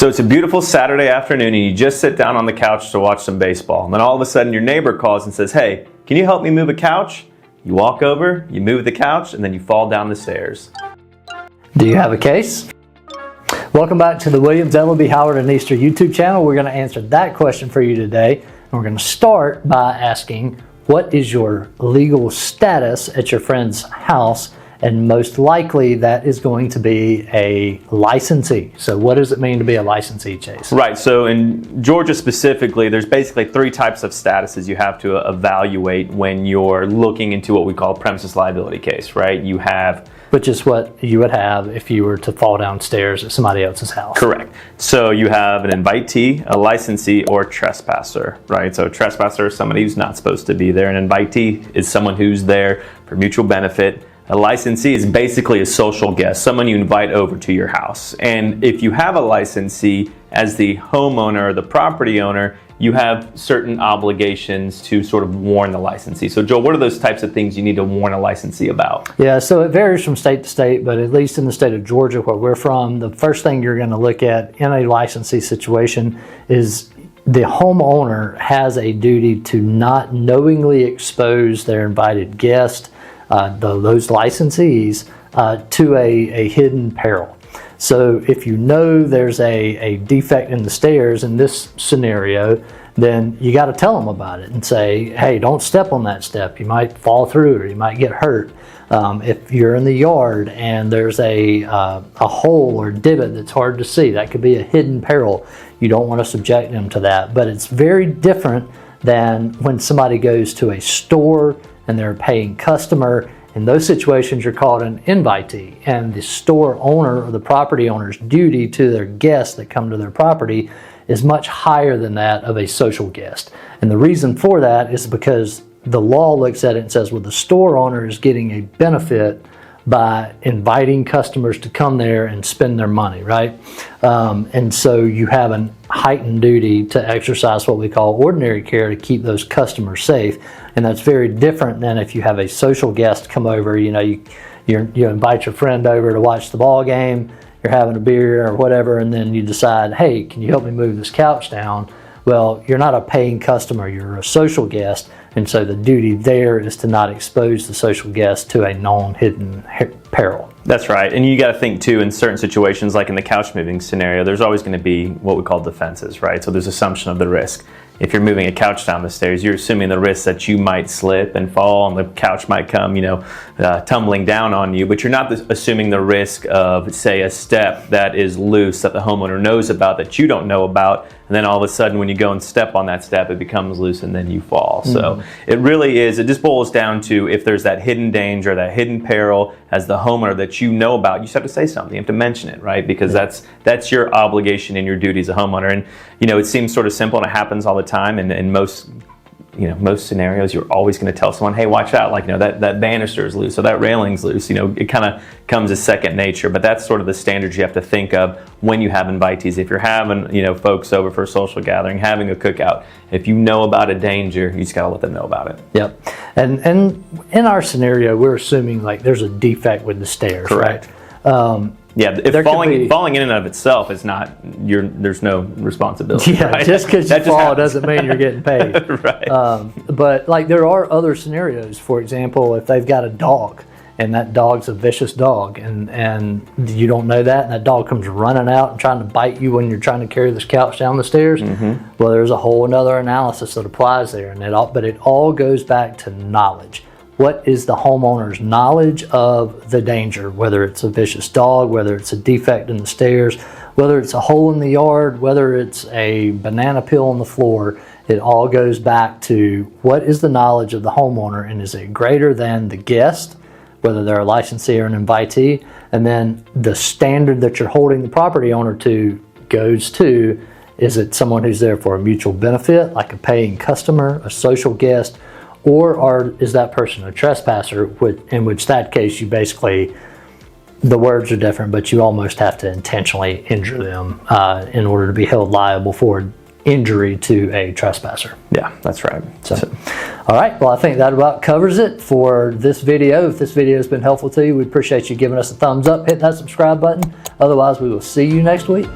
So it's a beautiful Saturday afternoon and you just sit down on the couch to watch some baseball. And then all of a sudden your neighbor calls and says, "Hey, can you help me move a couch?" You walk over, you move the couch, and then you fall down the stairs. Do you have a case? Welcome back to the Williams, Elleby, Howard, and Easter YouTube channel. We're going to answer that question for you today. And we're going to start by asking, what is your legal status at your friend's house? And most likely that is going to be a licensee. So what does it mean to be a licensee, Chase? Right, so in Georgia specifically, there's basically three types of statuses you have to evaluate when you're looking into what we call a premises liability case, right? You have... Which is what you would have if you were to fall downstairs at somebody else's house. Correct. So you have an invitee, a licensee, or a trespasser, right? So a trespasser is somebody who's not supposed to be there. An invitee is someone who's there for mutual benefit. A licensee is basically a social guest, someone you invite over to your house. And if you have a licensee, as the homeowner or the property owner, you have certain obligations to sort of warn the licensee. So Joel, what are those types of things you need to warn a licensee about? Yeah, so it varies from state to state, but at least in the state of Georgia, where we're from, the first thing you're going to look at in a licensee situation is the homeowner has a duty to not knowingly expose their invited guest, those licensees, to a hidden peril. So if you know there's a defect in the stairs in this scenario, then you got to tell them about it and say, hey, don't step on that step. You might fall through or you might get hurt. If you're in the yard and there's a hole or divot that's hard to see, that could be a hidden peril. You don't want to subject them to that. But it's very different than when somebody goes to a store and they're a paying customer. In those situations, you're called an invitee, and the store owner or the property owner's duty to their guests that come to their property is much higher than that of a social guest. And the reason for that is because the law looks at it and says, well, the store owner is getting a benefit by inviting customers to come there and spend their money, right? And so you have a heightened duty to exercise what we call ordinary care to keep those customers safe. And that's very different than if you have a social guest come over. You know, you invite your friend over to watch the ball game, you're having a beer or whatever, and then you decide, hey, can you help me move this couch down? Well, you're not a paying customer, you're a social guest, and so the duty there is to not expose the social guest to a known hidden peril. That's right, and you got to think too, in certain situations, like in the couch moving scenario, there's always going to be what we call defenses, right? So there's assumption of the risk. If you're moving a couch down the stairs, you're assuming the risk that you might slip and fall and the couch might come, tumbling down on you, but you're not assuming the risk of, say, a step that is loose that the homeowner knows about that you don't know about, and then all of a sudden when you go and step on that step, it becomes loose and then you fall. So it really is, it just boils down to if there's that hidden danger, that hidden peril as the homeowner that you know about, you just have to say something, you have to mention it, right? Because that's your obligation and your duty as a homeowner. And it seems sort of simple and it happens all the time, and in most scenarios you're always going to tell someone, hey, watch out, like that banister is loose or that railing's loose. It kind of comes as second nature, but that's sort of the standards you have to think of when you have invitees. If you're having folks over for a social gathering, having a cookout, if you know about a danger, you just got to let them know about it. Yep. And in our scenario, we're assuming like there's a defect with the stairs. Correct. Right? Yeah, if falling in and of itself is not, there's no responsibility. Yeah, right? Just because you fall doesn't mean you're getting paid. Right. But like there are other scenarios. For example, if they've got a dog and that dog's a vicious dog and you don't know that, and that dog comes running out and trying to bite you when you're trying to carry this couch down the stairs, well, there's a whole another analysis that applies there. But it all goes back to knowledge. What is the homeowner's knowledge of the danger, whether it's a vicious dog, whether it's a defect in the stairs, whether it's a hole in the yard, whether it's a banana peel on the floor? It all goes back to what is the knowledge of the homeowner, and is it greater than the guest, whether they're a licensee or an invitee? And then the standard that you're holding the property owner to goes to, is it someone who's there for a mutual benefit, like a paying customer, a social guest, or is that person a trespasser, in which that case you basically, the words are different, but you almost have to intentionally injure them in order to be held liable for injury to a trespasser. Yeah, that's right. So, all right, well, I think that about covers it for this video. If this video has been helpful to you, we appreciate you giving us a thumbs up, hit that subscribe button. Otherwise, we will see you next week.